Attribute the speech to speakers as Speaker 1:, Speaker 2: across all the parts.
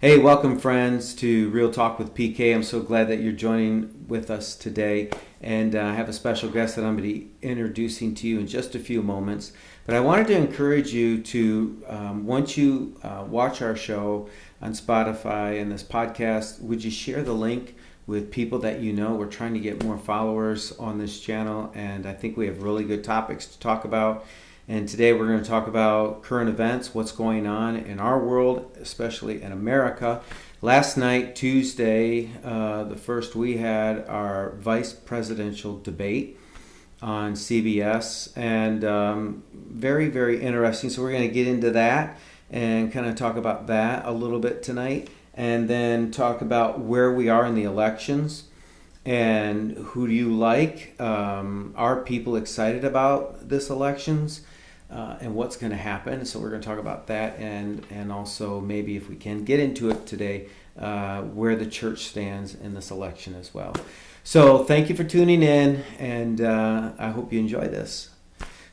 Speaker 1: Hey, welcome friends to Real Talk with PK. I'm so glad that you're joining with us today. And I have a special guest that I'm going to be introducing to you in just a few moments. But I wanted to encourage you to, once you watch our show on Spotify and this podcast, would you share the link with people that you know? We're trying to get more followers on this channel, and I think we have really good topics to talk about. And today we're going to talk about current events, what's going on in our world, especially in America. Last night, Tuesday, the first, we had our vice presidential debate on CBS, and very, very interesting. So we're going to get into that and kind of talk about that a little bit tonight, and then talk about where we are in the elections and who do you like. Are people excited about this elections? And what's going to happen. So we're going to talk about that, and also maybe if we can get into it today, where the church stands in this election as well. So thank you for tuning in, and I hope you enjoy this.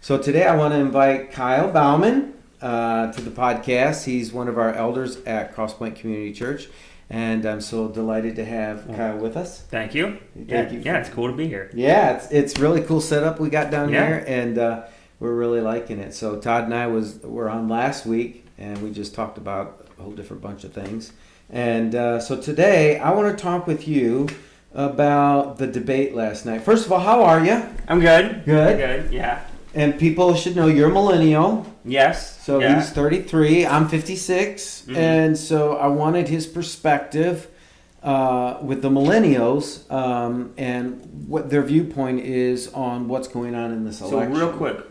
Speaker 1: So today I want to invite Kyle Bauman to the podcast. He's one of our elders at Crosspoint Community Church, and I'm so delighted to have Kyle with us.
Speaker 2: Thank you.
Speaker 1: Thank you.
Speaker 2: Yeah, it's cool to be here.
Speaker 1: Yeah, it's really cool setup we got down here, and we're really liking it. So Todd and I were on last week, and we just talked about a whole different bunch of things. And so today, I want to talk with you about the debate last night. First of all, how are you?
Speaker 2: I'm good.
Speaker 1: Good?
Speaker 2: Good, yeah.
Speaker 1: And people should know you're a millennial.
Speaker 2: Yes.
Speaker 1: So
Speaker 2: yeah.
Speaker 1: He's 33, I'm 56. Mm-hmm. And so I wanted his perspective with the millennials and what their viewpoint is on what's going on in this election.
Speaker 2: So real quick,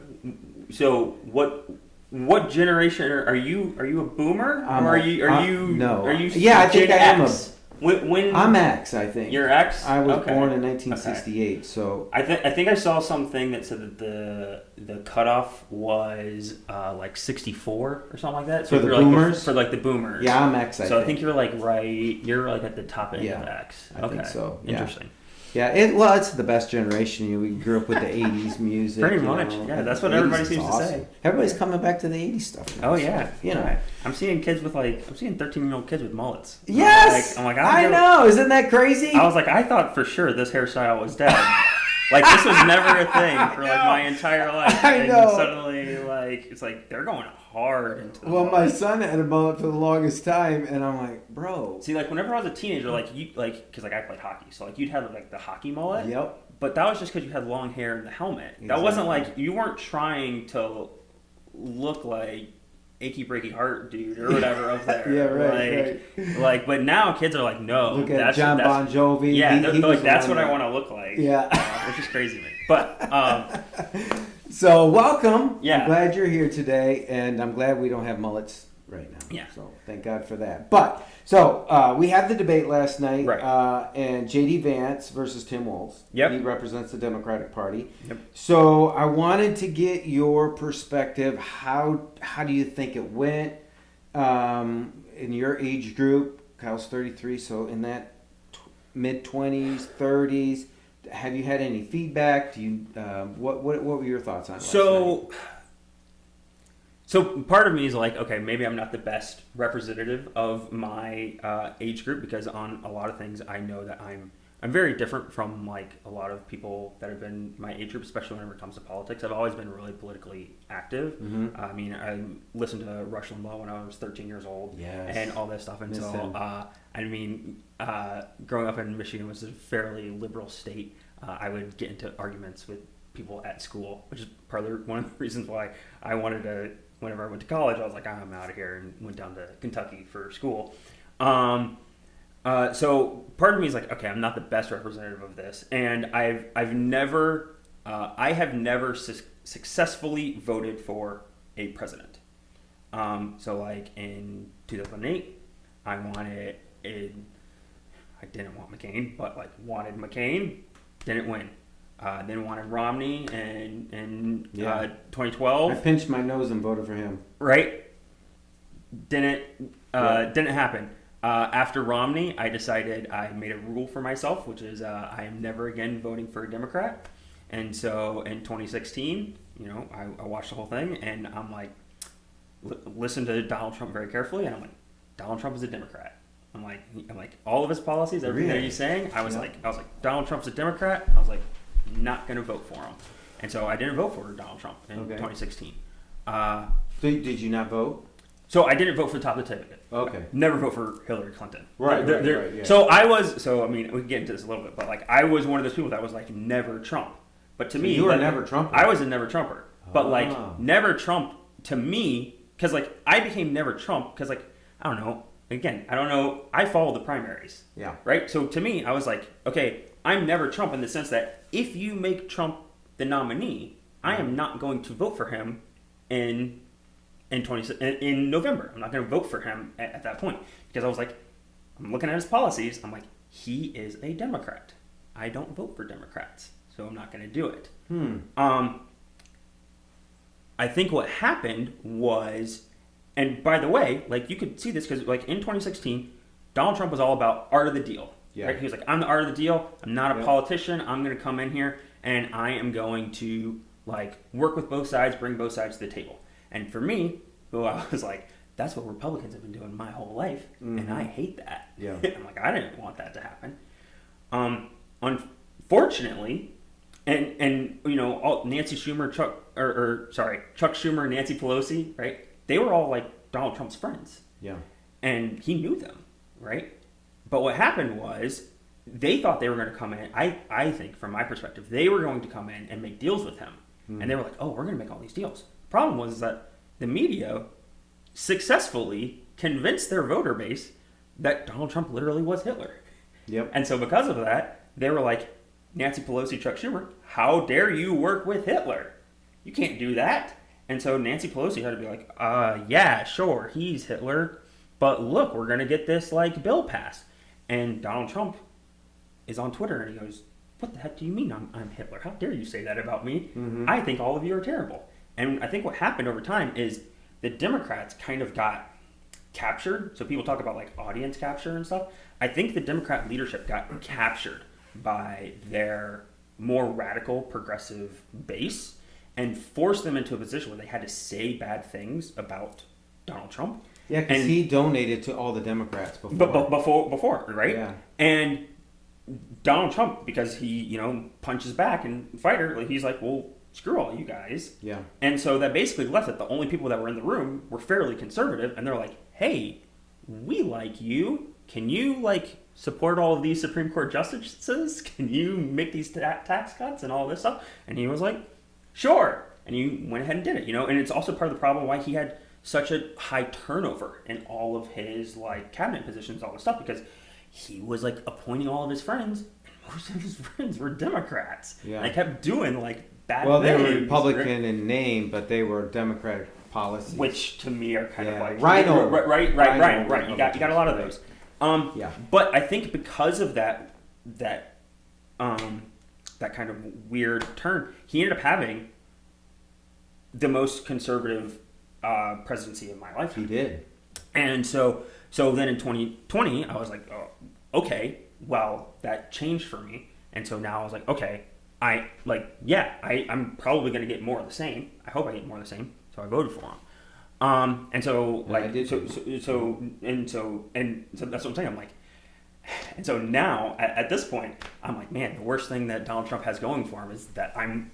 Speaker 2: so what generation are you? Are you a boomer? Or are you
Speaker 1: no?
Speaker 2: Are you?
Speaker 1: Yeah, I think I am
Speaker 2: X? When
Speaker 1: I'm X, I think.
Speaker 2: You're X?
Speaker 1: I was born in 1968, so
Speaker 2: I think I saw something that said that the cutoff was like 64 or something like that.
Speaker 1: So
Speaker 2: for
Speaker 1: the boomers?
Speaker 2: For the boomers.
Speaker 1: Yeah, I'm X.
Speaker 2: I think you're like you're like at the top end of X.
Speaker 1: I think so. Yeah.
Speaker 2: Interesting.
Speaker 1: Yeah, it's the best generation. We grew up with the 80s music.
Speaker 2: Pretty much. Yeah, that's what everybody seems to say.
Speaker 1: Everybody's coming back to the 80s stuff now.
Speaker 2: Oh, yeah.
Speaker 1: You know.
Speaker 2: I'm seeing 13-year-old kids with mullets.
Speaker 1: Yes! I know. Isn't that crazy?
Speaker 2: I was like, I thought for sure this hairstyle was dead. Like, this was never a thing for, like, my entire life.
Speaker 1: I know.
Speaker 2: And suddenly, like, it's like, they're going hard into the mullet.
Speaker 1: My son had a mullet for the longest time, and I'm like, bro.
Speaker 2: See, like, whenever I was a teenager, because, I played hockey, so, like, you'd have, like, the hockey mullet.
Speaker 1: Yep.
Speaker 2: But that was just because you had long hair and the helmet. Exactly. That wasn't, like, you weren't trying to look like achy breaky heart dude or whatever up there.
Speaker 1: Yeah, right.
Speaker 2: Like, but now kids are like, no.
Speaker 1: Look at John Bon Jovi.
Speaker 2: Yeah, they're like, that's what I want to look like.
Speaker 1: Yeah.
Speaker 2: Which is crazy to me. But,
Speaker 1: so welcome.
Speaker 2: Yeah.
Speaker 1: I'm glad you're here today, and I'm glad we don't have mullets right now.
Speaker 2: Yeah.
Speaker 1: So thank God for that. But, we had the debate last night,
Speaker 2: right.
Speaker 1: And J.D. Vance versus Tim Walz.
Speaker 2: Yep.
Speaker 1: He represents the Democratic Party.
Speaker 2: Yep.
Speaker 1: So I wanted to get your perspective. How do you think it went in your age group? Kyle's 33, so in that mid-20s, 30s. Have you had any feedback? Do you what were your thoughts on it?
Speaker 2: So part of me is like, okay, maybe I'm not the best representative of my age group, because on a lot of things I know that I'm very different from like a lot of people that have been my age group, especially whenever it comes to politics. I've always been really politically active. Mm-hmm. I mean, I listened to Rush Limbaugh when I was 13 years old, and all that stuff. And growing up in Michigan was a fairly liberal state. I would get into arguments with people at school, which is one of the reasons why I wanted to. Whenever I went to college, I was like, I'm out of here, and went down to Kentucky for school. So part of me is like, okay, I'm not the best representative of this, and I have never successfully voted for a president. So like in 2008, I didn't want McCain, but like wanted McCain, didn't win. Then wanted Romney in 2012.
Speaker 1: I pinched my nose and voted for him.
Speaker 2: Right? Didn't happen. After Romney, I decided I made a rule for myself, which is I am never again voting for a Democrat. And so in 2016, I watched the whole thing, and I'm like, listen to Donald Trump very carefully, and I'm like, Donald Trump is a Democrat. I'm like all of his policies, everything that
Speaker 1: Really?
Speaker 2: he's saying. I was
Speaker 1: Yeah.
Speaker 2: like, Donald Trump's a Democrat. I was like, not going to vote for him. And so I didn't vote for Donald Trump in 2016.
Speaker 1: So did you not vote?
Speaker 2: So I didn't vote for the top of the ticket.
Speaker 1: Okay.
Speaker 2: Never vote for Hillary Clinton.
Speaker 1: Right. Yeah.
Speaker 2: So I mean, we can get into this a little bit, but like, I was one of those people that was like, never Trump. But to me,
Speaker 1: you were
Speaker 2: like,
Speaker 1: a never Trumper.
Speaker 2: I was a never Trumper. But like, never Trump to me, because like, I became never Trump because like, I don't know. Again, I don't know. I follow the primaries.
Speaker 1: Yeah.
Speaker 2: Right? So to me, I was like, okay, I'm never Trump in the sense that if you make Trump the nominee, I am not going to vote for him in November. I'm not going to vote for him at that point because I was like, I'm looking at his policies. I'm like, he is a Democrat. I don't vote for Democrats, so I'm not going to do it. I think what happened was, and by the way, like you could see this because like in 2016, Donald Trump was all about art of the deal.
Speaker 1: Yeah.
Speaker 2: Right? He was like, I'm the art of the deal. I'm not a politician. I'm going to come in here and I am going to like work with both sides, bring both sides to the table. And for me, I was like, that's what Republicans have been doing my whole life, and I hate that.
Speaker 1: Yeah.
Speaker 2: I'm like, I didn't want that to happen. Unfortunately, and you know, all Nancy Schumer, Chuck Schumer, Nancy Pelosi, right? They were all like Donald Trump's friends.
Speaker 1: Yeah. And
Speaker 2: he knew them, right? But what happened was they thought they were going to come in. I think, from my perspective, they were going to come in and make deals with him, and they were like, "Oh, we're going to make all these deals." Problem was that the media successfully convinced their voter base that Donald Trump literally was Hitler.
Speaker 1: Yep.
Speaker 2: And so because of that, they were like, Nancy Pelosi, Chuck Schumer, how dare you work with Hitler? You can't do that. And so Nancy Pelosi had to be like, yeah, sure, he's Hitler, but look, we're going to get this like bill passed. And Donald Trump is on Twitter and he goes, what the heck do you mean I'm Hitler? How dare you say that about me? I think all of you are terrible. And I think what happened over time is the Democrats kind of got captured. So people talk about like audience capture and stuff. I think the Democrat leadership got captured by their more radical progressive base and forced them into a position where they had to say bad things about Donald Trump.
Speaker 1: Yeah, because he donated to all the Democrats before.
Speaker 2: Before, right?
Speaker 1: Yeah.
Speaker 2: And Donald Trump, because he, you know, punches back and fighter, he's like, well, screw all you guys.
Speaker 1: Yeah.
Speaker 2: And so that basically left it. The only people that were in the room were fairly conservative, and they're like, hey, we like you. Can you, like, support all of these Supreme Court justices? Can you make these tax cuts and all this stuff? And he was like, sure. And he went ahead and did it, you know? And it's also part of the problem why he had such a high turnover in all of his, like, cabinet positions, all this stuff, because he was, like, appointing all of his friends, and most of his friends were Democrats.
Speaker 1: Yeah.
Speaker 2: And they kept doing, like, bad
Speaker 1: Well,
Speaker 2: things.
Speaker 1: they were Republican in name, but they were Democratic policies.
Speaker 2: Which, to me, are kind of like...
Speaker 1: Right.
Speaker 2: You got a lot of those.
Speaker 1: Yeah.
Speaker 2: But I think because of that kind of weird turn, he ended up having the most conservative presidency of my life.
Speaker 1: He did.
Speaker 2: And so then in 2020, I was like, oh, okay, well, that changed for me. And so now I was like, okay, I'm probably going to get more of the same. I hope I get more of the same. So I voted for him. And so like,
Speaker 1: I did.
Speaker 2: so that's what I'm saying. I'm like, and so now at this point, I'm like, man, the worst thing that Donald Trump has going for him is that I'm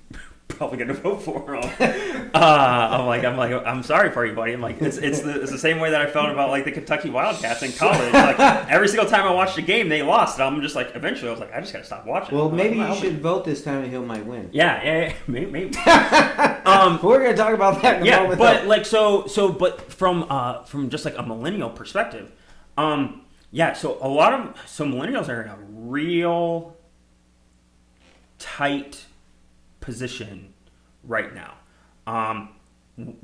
Speaker 2: probably going to vote for him. I'm sorry for you, buddy. I'm like, it's the same way that I felt about like the Kentucky Wildcats in college. Like every single time I watched a game, they lost. And I'm just like, eventually, I was like, I just got to stop watching.
Speaker 1: Well, maybe you should vote this time, and he might win.
Speaker 2: Yeah, maybe.
Speaker 1: But we're going to talk about that in a moment.
Speaker 2: But like but from just like a millennial perspective, so millennials are in a real tight position right now.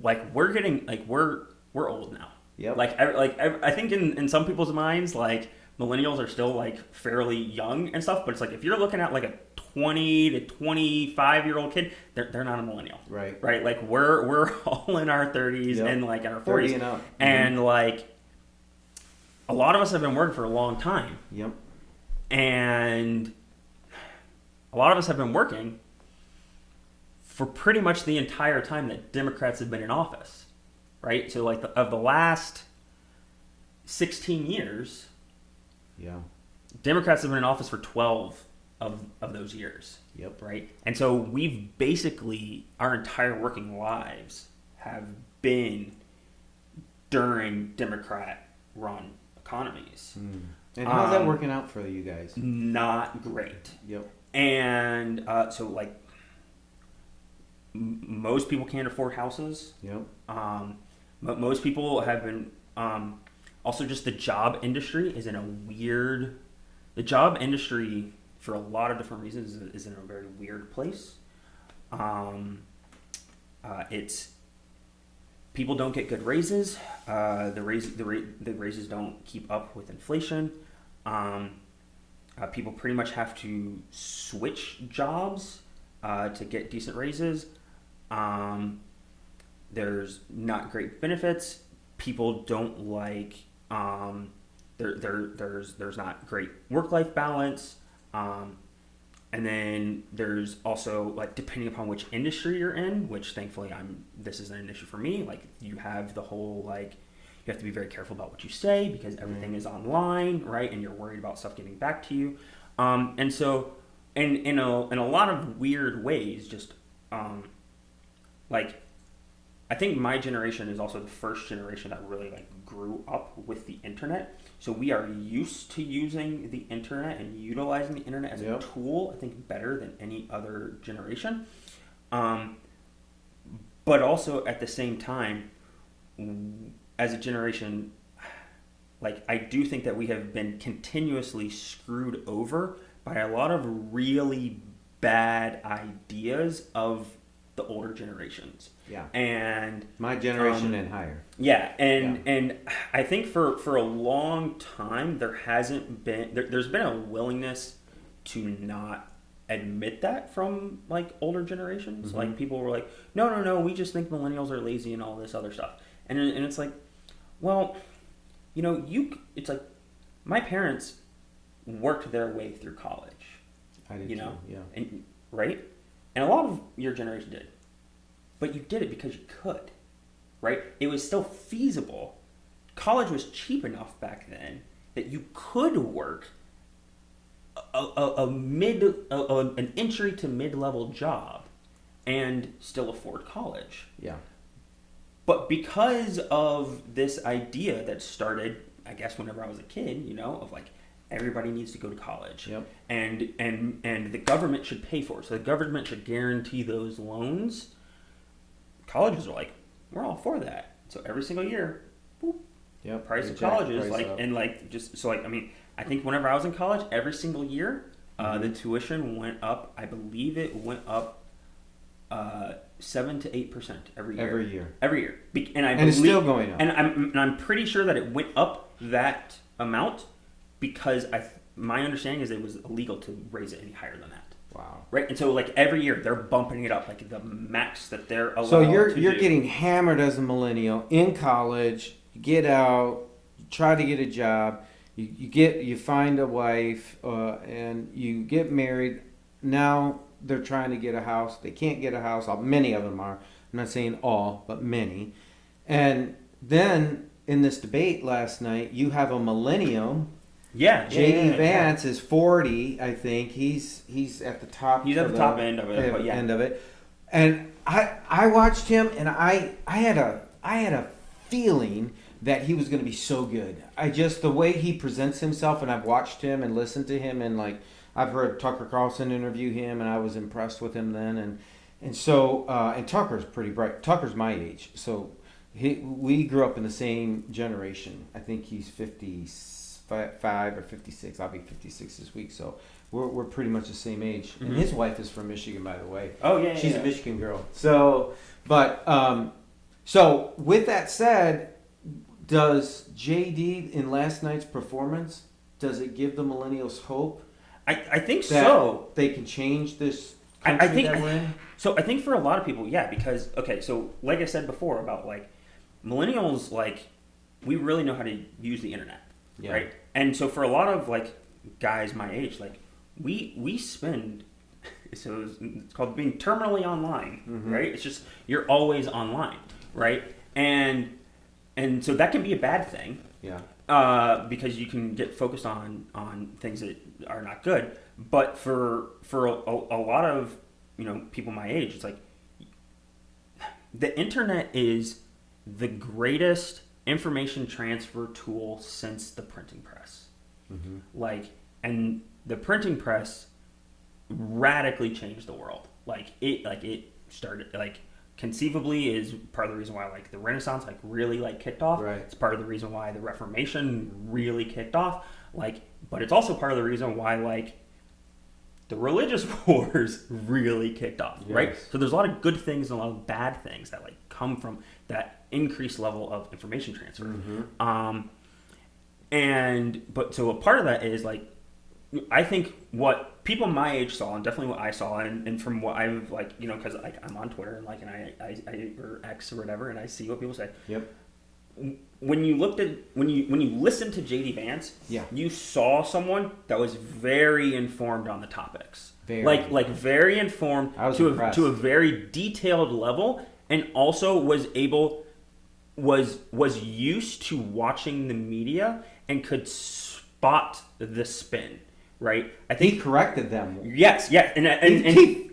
Speaker 2: Like we're getting like we're old now.
Speaker 1: Yep.
Speaker 2: I think in some people's minds, like millennials are still like fairly young and stuff, but it's like if you're looking at like a 20 to 25-year-old kid, they're not a millennial.
Speaker 1: Right.
Speaker 2: Right? Like we're all in our 30s and like in our 40s.
Speaker 1: And up.
Speaker 2: And like a lot of us have been working for a long time.
Speaker 1: Yep.
Speaker 2: And a lot of us have been working for pretty much the entire time that Democrats have been in office. Right? So like of the last 16 years,
Speaker 1: Yeah.
Speaker 2: Democrats have been in office for 12 of those years.
Speaker 1: Yep.
Speaker 2: Right? And so we've basically, our entire working lives have been during Democrat-run economies.
Speaker 1: And how's that working out for you guys?
Speaker 2: Not great.
Speaker 1: Yep.
Speaker 2: And so, like, most people can't afford houses.
Speaker 1: Yep.
Speaker 2: But most people have been... also, just the job industry is in a weird... The job industry, for a lot of different reasons, is in a very weird place. It's... People don't get good raises. The raises don't keep up with inflation. People pretty much have to switch jobs to get decent raises. There's not great benefits. People don't like. There's not great work-life balance. And then there's also, like, depending upon which industry you're in, which thankfully this isn't an issue for me. Like, you have the whole, like, you have to be very careful about what you say because everything is online, right? And you're worried about stuff getting back to you. And so, in a lot of weird ways, just like, I think my generation is also the first generation that really, like, grew up with the internet. So we are used to using the internet and utilizing the internet as a tool, I think, better than any other generation. But also at the same time, as a generation, like, I do think that we have been continuously screwed over by a lot of really bad ideas of the older generations.
Speaker 1: Yeah.
Speaker 2: And
Speaker 1: my generation and higher.
Speaker 2: Yeah, and I think for a long time there hasn't been there's been a willingness to not admit that from, like, older generations. Like, people were like, no, we just think millennials are lazy and all this other stuff. And it's like, well, you know, it's like, my parents worked their way through college.
Speaker 1: I did,
Speaker 2: you know,
Speaker 1: too, yeah.
Speaker 2: and right, and a lot of your generation did, but you did it because you could, right? It was still feasible. College was cheap enough back then that you could work an entry to mid-level job and still afford college.
Speaker 1: Yeah.
Speaker 2: But because of this idea that started, I guess, whenever I was a kid, you know, of, like, everybody needs to go to college.
Speaker 1: Yep.
Speaker 2: And the government should pay for it. So the government should guarantee those loans. Colleges are like, we're all for that. So every single year, boop,
Speaker 1: Yep.
Speaker 2: price of colleges, like, up. And, like, just, so, like, I mean, I think whenever I was in college, every single year, the tuition went up. I believe it went up 7 to 8% every year. Every year. And
Speaker 1: it's still going up.
Speaker 2: And I'm pretty sure that it went up that amount because my understanding is it was illegal to raise it any higher than that.
Speaker 1: Wow.
Speaker 2: Right? And so, like, every year they're bumping it up, like, the max that they're allowed.
Speaker 1: So you're getting hammered as a millennial in college. You get out, you try to get a job, you find a wife, and you get married. Now they're trying to get a house. They can't get a house. Many of them are. I'm not saying all, but many. And then in this debate last night, you have a millennial.
Speaker 2: Yeah,
Speaker 1: J.D. Vance is 40, I think. He's at the top.
Speaker 2: He's at the top end of it. But yeah.
Speaker 1: End of it. And I watched him, and I had a feeling that he was going to be so good. The way he presents himself, and I've watched him and listened to him, and, like, I've heard Tucker Carlson interview him, and I was impressed with him then. And so Tucker's pretty bright. Tucker's my age, so we grew up in the same generation. I think he's 55 or 56. I'll be 56 this week, so we're pretty much the same age. And his wife is from Michigan, by the way.
Speaker 2: Oh yeah,
Speaker 1: she's a Michigan girl. So, but so with that said, does JD in last night's performance, does it give the millennials hope?
Speaker 2: I think so.
Speaker 1: They can change this country that we're in?
Speaker 2: So I think for a lot of people, yeah, because, okay, so like I said before about, like, millennials, like, we really know how to use the internet, right? And so for a lot of, like, guys my age, like, we spend, so it's called being terminally online, right? It's just, you're always online, right? And and so that can be a bad thing.
Speaker 1: Yeah.
Speaker 2: Because you can get focused on things that are not good. But for a lot of people my age, it's like the internet is the greatest information transfer tool since the printing press.
Speaker 1: Mm-hmm.
Speaker 2: And the printing press radically changed the world. It started conceivably is part of the reason why the Renaissance really kicked off.
Speaker 1: Right.
Speaker 2: It's part of the reason why the Reformation really kicked off. But it's also part of the reason why the religious wars really kicked off. Yes. Right. So there's a lot of good things and a lot of bad things that come from that increased level of information transfer. Mm-hmm. So a part of that is I think what people my age saw, and definitely what I saw, and from what I've because I'm on Twitter and I or X or whatever, and I see what people say.
Speaker 1: Yep.
Speaker 2: When you listened to JD Vance, you saw someone that was very informed on the topics, very informed to a very detailed level, and also was used to watching the media and could spot the spin. Right, I think
Speaker 1: he corrected them.
Speaker 2: Yes, and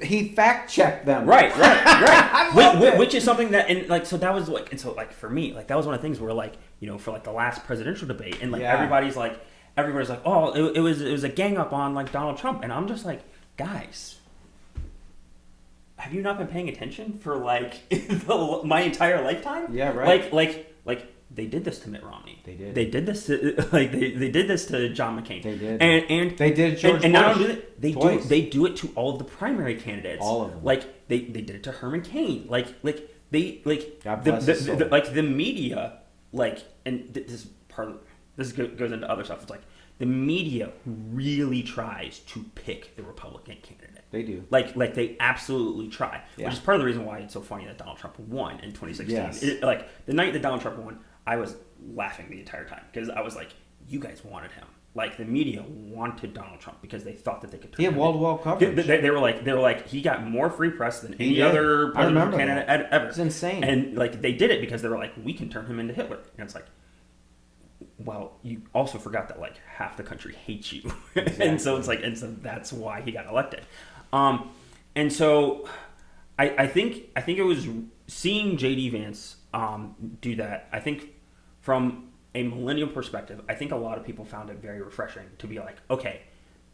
Speaker 1: he fact checked them.
Speaker 2: Right.
Speaker 1: I love it.
Speaker 2: Which is something that so that was for me that was one of the things where for the last presidential debate and everybody's like oh it was a gang up on Donald Trump, and I'm just guys, have you not been paying attention for my entire lifetime?
Speaker 1: Yeah, right.
Speaker 2: They did this to Mitt Romney.
Speaker 1: They did.
Speaker 2: They did this to they did this to John McCain.
Speaker 1: They did.
Speaker 2: And
Speaker 1: they did George
Speaker 2: and
Speaker 1: Bush.
Speaker 2: Not only that, they do it to all of the primary candidates.
Speaker 1: All of them.
Speaker 2: They did it to Herman Cain. God
Speaker 1: bless his soul.
Speaker 2: The media and this goes into other stuff. It's the media really tries to pick the Republican candidate.
Speaker 1: They do.
Speaker 2: They absolutely try.
Speaker 1: Yeah.
Speaker 2: Which is part of the reason why it's so funny that Donald Trump won in 2016.
Speaker 1: Yes.
Speaker 2: The night that Donald Trump won, I was laughing the entire time because I was you guys wanted him. The media wanted Donald Trump because they thought that they could turn him.
Speaker 1: He had wall-to-wall coverage.
Speaker 2: They were like he got more free press than any other presidential candidate ever.
Speaker 1: It's insane.
Speaker 2: And they did it because they were we can turn him into Hitler. And it's well, you also forgot that half the country hates you. Exactly. and so that's why he got elected. And so I think it was seeing JD Vance do that. I think from a millennial perspective, I think a lot of people found it very refreshing to be okay,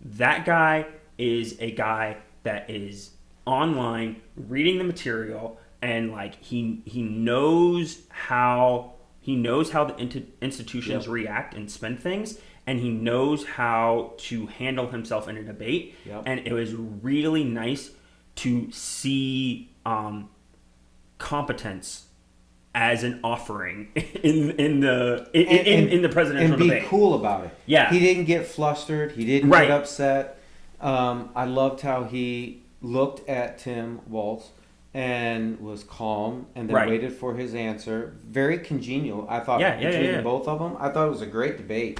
Speaker 2: that guy is a guy that is online reading the material, and he knows how the institutions react and spend things, and he knows how to handle himself in a debate.
Speaker 1: Yep.
Speaker 2: And it was really nice to see competence as an offering in the presidential debate.
Speaker 1: And be cool about it.
Speaker 2: Yeah.
Speaker 1: He didn't get flustered. He didn't get upset. I loved how he looked at Tim Walz and was calm and then waited for his answer. Very congenial, I thought, between both of them. I thought it was a great debate.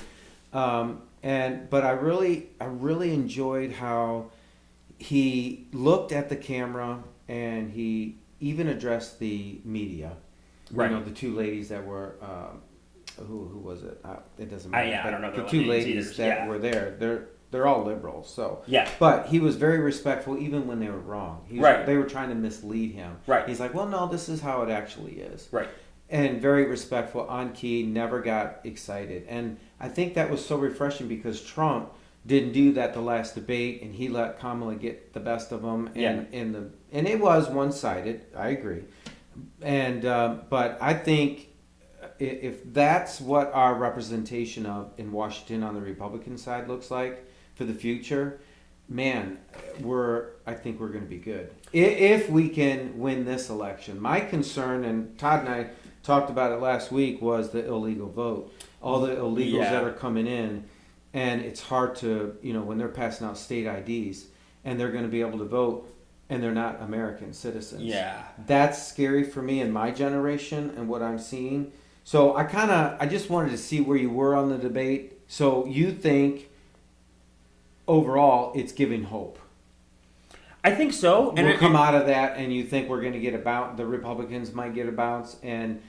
Speaker 1: But I really enjoyed how he looked at the camera and he even addressed the media. Right. The two ladies that were who was it? It doesn't matter.
Speaker 2: I don't know
Speaker 1: the two ladies that were there. They're all liberals. So
Speaker 2: yeah.
Speaker 1: But he was very respectful even when they were wrong. They were trying to mislead him.
Speaker 2: Right.
Speaker 1: He's well, no, this is how it actually is.
Speaker 2: Right.
Speaker 1: And very respectful, on key, never got excited. And I think that was so refreshing because Trump didn't do that the last debate, and he let Kamala get the best of him. And it was one-sided. I agree. And but I think if that's what our representation of in Washington on the Republican side looks like for the future, man, I think we're going to be good if we can win this election. My concern, and Todd and I talked about it last week, was the illegal vote. All the illegals that are coming in, and it's hard to, when they're passing out state IDs and they're going to be able to vote and they're not American citizens.
Speaker 2: Yeah.
Speaker 1: That's scary for me in my generation and what I'm seeing. So I just wanted to see where you were on the debate. So you think overall it's giving hope?
Speaker 2: I think so.
Speaker 1: We'll come out of that, and you think we're going to get the Republicans might get a bounce, and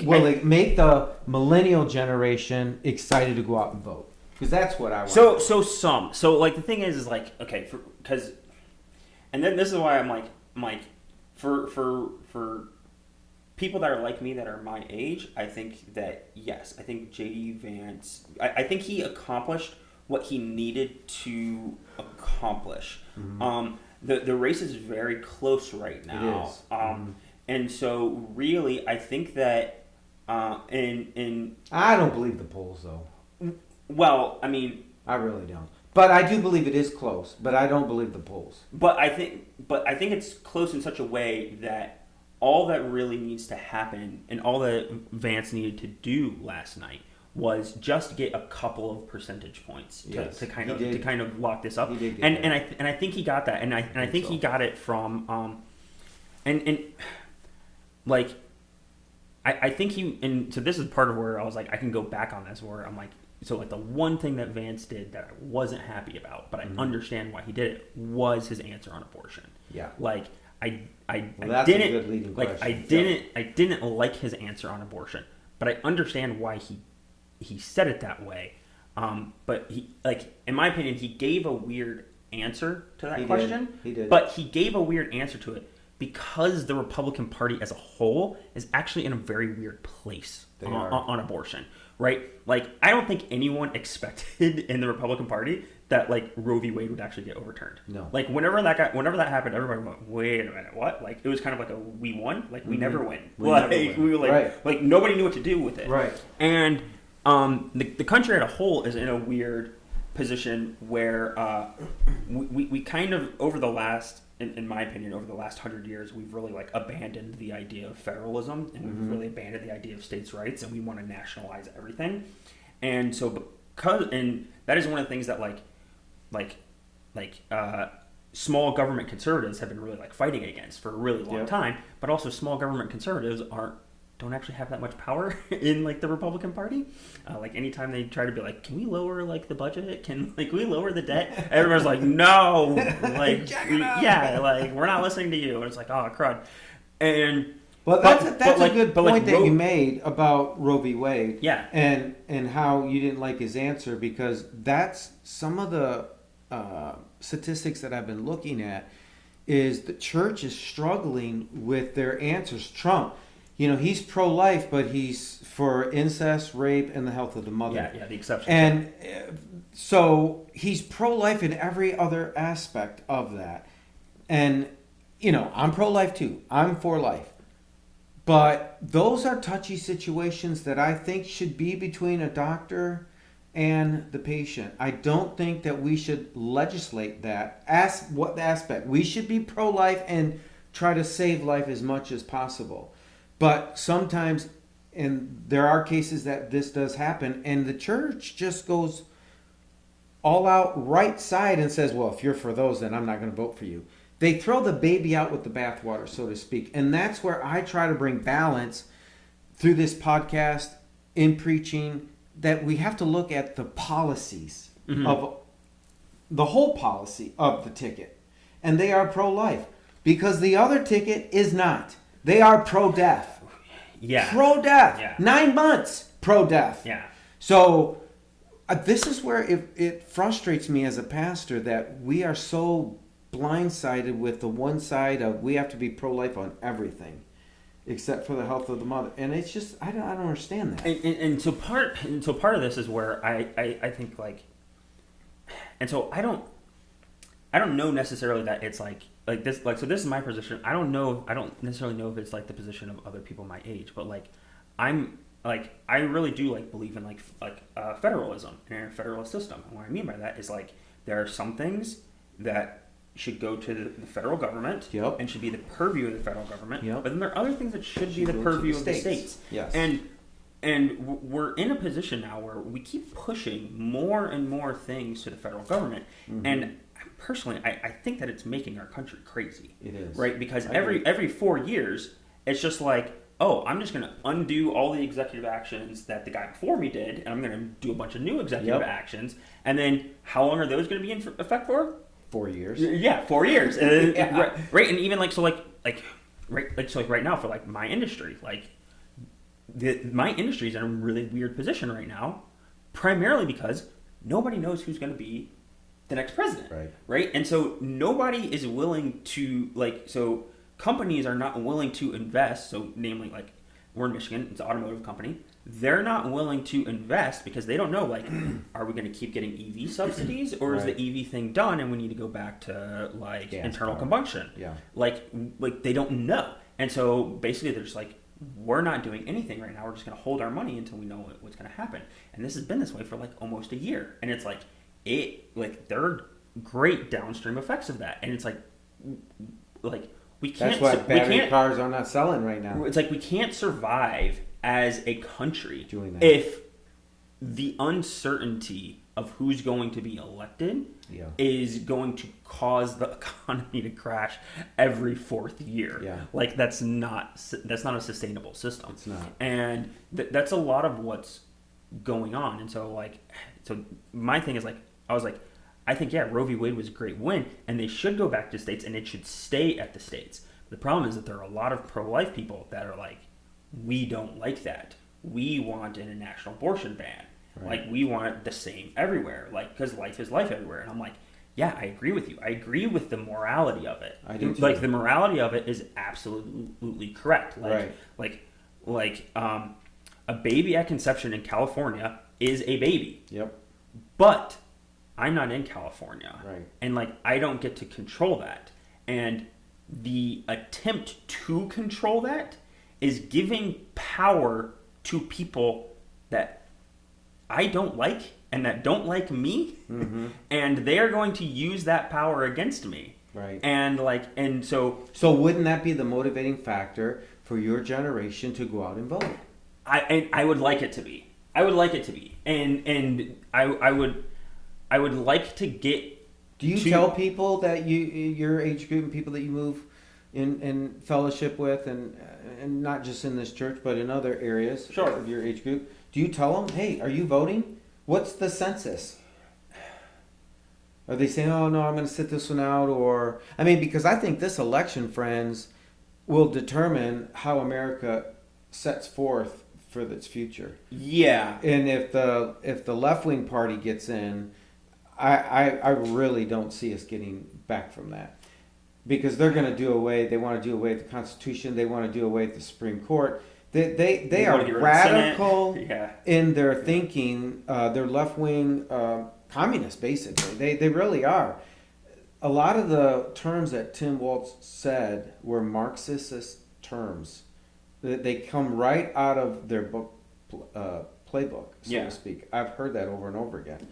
Speaker 1: will it make the millennial generation excited to go out and vote? Because that's what I want.
Speaker 2: So like the thing is like, okay, because, and then this is why I'm like, for people that are like me that are my age, I think that yes, I think J.D. Vance, I think he accomplished what he needed to accomplish. Mm-hmm. The race is very close right now.
Speaker 1: It is.
Speaker 2: And so really, I think that in
Speaker 1: I don't believe the polls though.
Speaker 2: Well, I mean,
Speaker 1: I really don't. But I do believe it is close. But I don't believe the polls.
Speaker 2: But I think it's close in such a way that all that really needs to happen, and all that Vance needed to do last night, was just get a couple of percentage points to kind of lock this up.
Speaker 1: He did get
Speaker 2: and I think he got that, and I think he got it from like I think he, and so this is part of where I was like, I can go back on this, where I'm like, so like the one thing that Vance did that I wasn't happy about, but I understand why he did it, was his answer on abortion.
Speaker 1: Yeah.
Speaker 2: Like
Speaker 1: that's
Speaker 2: didn't,
Speaker 1: a good leading question.
Speaker 2: I didn't like his answer on abortion, but I understand why he said it that way. But he, like, in my opinion, he gave a weird answer to that question.
Speaker 1: He did.
Speaker 2: But he gave a weird answer to it because the Republican Party as a whole is actually in a very weird place on abortion, right? Like, I don't think anyone expected in the Republican Party that, like, Roe v. Wade would actually get overturned.
Speaker 1: No.
Speaker 2: Like, whenever that happened, everybody went, wait a minute, what? Like, it was kind of like a, we won? Like, we never win. We were like,
Speaker 1: right.
Speaker 2: Like, nobody knew what to do with it.
Speaker 1: Right.
Speaker 2: And the country as a whole is in a weird position where we kind of, over the last, in my opinion, over the last 100 years, we've really like abandoned the idea of federalism, and we've really abandoned the idea of states' rights, and we want to nationalize everything. And so and that is one of the things that small government conservatives have been really like fighting against for a really long time, but also small government conservatives don't actually have that much power in like the Republican Party. Like anytime they try to be like, can we lower like the budget? Can we lower the debt? Everyone's like, no, like we're not listening to you. And it's like, oh crud. And
Speaker 1: that's a good point that you made about Roe v. Wade.
Speaker 2: Yeah.
Speaker 1: And how you didn't like his answer, because that's some of the statistics that I've been looking at, is the church is struggling with their answers. Trump, he's pro-life, but he's for incest, rape, and the health of the mother.
Speaker 2: Yeah, the exception.
Speaker 1: And so he's pro-life in every other aspect of that. And, I'm pro-life too. I'm for life. But those are touchy situations that I think should be between a doctor and the patient. I don't think that we should legislate that. Ask what aspect. We should be pro-life and try to save life as much as possible. But sometimes, and there are cases that this does happen, and the church just goes all out right side and says, well, if you're for those, then I'm not going to vote for you. They throw the baby out with the bathwater, so to speak. And that's where I try to bring balance through this podcast, in preaching, that we have to look at the policies of the whole policy of the ticket. And they are pro-life, because the other ticket is not. They are pro-death.
Speaker 2: Yeah.
Speaker 1: Pro-death.
Speaker 2: Yeah.
Speaker 1: 9 months pro-death.
Speaker 2: Yeah.
Speaker 1: So this is where it frustrates me as a pastor that we are so blindsided with the one side of we have to be pro-life on everything except for the health of the mother. And it's just, I don't understand that.
Speaker 2: And so part of this is where I think like, and so I don't know necessarily that it's like this, like, so this is my position. I don't necessarily know if it's like the position of other people my age, but like I really do like believe in like federalism and a federalist system. And what I mean by that is like there are some things that should go to the federal government and should be the purview of the federal government. But then there are other things that should be the purview of the states.
Speaker 1: Yes.
Speaker 2: And we're in a position now where we keep pushing more and more things to the federal government. And personally, I think that it's making our country crazy.
Speaker 1: It is.
Speaker 2: Right? Because every 4 years, it's just like, oh, I'm just going to undo all the executive actions that the guy before me did, and I'm going to do a bunch of new executive actions. And then how long are those going to be in effect for?
Speaker 1: 4 years.
Speaker 2: Yeah, 4 years. And
Speaker 1: Yeah.
Speaker 2: right, and even like so right now for like my industry, like my industry is in a really weird position right now, primarily because nobody knows who's going to be the next president, right? And so nobody is willing to so companies are not willing to invest. So namely, like we're in Michigan, it's an automotive company. They're not willing to invest because they don't know, like, are we going to keep getting EV subsidies, or is the EV thing done and we need to go back to like internal combustion?
Speaker 1: Yeah,
Speaker 2: like they don't know, and so basically they're just like, we're not doing anything right now. We're just going to hold our money until we know what's going to happen. And this has been this way for like almost a year, and it's like there are great downstream effects of that, and it's like we can't.
Speaker 1: That's why battery cars are not selling right now.
Speaker 2: It's like we can't survive as a country
Speaker 1: doing that
Speaker 2: if the uncertainty of who's going to be elected is going to cause the economy to crash every fourth year.
Speaker 1: Yeah.
Speaker 2: Like that's not a sustainable system.
Speaker 1: It's not.
Speaker 2: And that's a lot of what's going on. And so my thing is I think Roe v. Wade was a great win, and they should go back to states, and it should stay at the states. The problem is that there are a lot of pro-life people that are like, we don't like that. We want an international abortion ban.
Speaker 1: Right.
Speaker 2: Like, we want the same everywhere. Like, because life is life everywhere. And I'm like, yeah, I agree with you. I agree with the morality of it.
Speaker 1: I do too.
Speaker 2: Like, the morality of it is absolutely correct. A baby at conception in California is a baby.
Speaker 1: Yep.
Speaker 2: But I'm not in California.
Speaker 1: Right.
Speaker 2: And, like, I don't get to control that. And the attempt to control that is giving power to people that I don't like and that don't like me, and they are going to use that power against me.
Speaker 1: Right.
Speaker 2: And so
Speaker 1: wouldn't that be the motivating factor for your generation to go out and vote?
Speaker 2: I would like it to be. I would like it to be. And I would like to get.
Speaker 1: Do you tell people that your age group and people that you move in fellowship with, and not just in this church, but in other areas of your age group, do you tell them, hey, are you voting? What's the census? Are they saying, oh, no, I'm going to sit this one out? Or, I mean, because I think this election, friends, will determine how America sets forth for its future.
Speaker 2: Yeah.
Speaker 1: And if the left-wing party gets in, I really don't see us getting back from that. Because they're going to they want to do away with the Constitution. They want to do away with the Supreme Court. They are radical in their thinking. They're left-wing communists, basically. They really are. A lot of the terms that Tim Walz said were Marxist terms. They come right out of their book playbook, so to speak. I've heard that over and over again.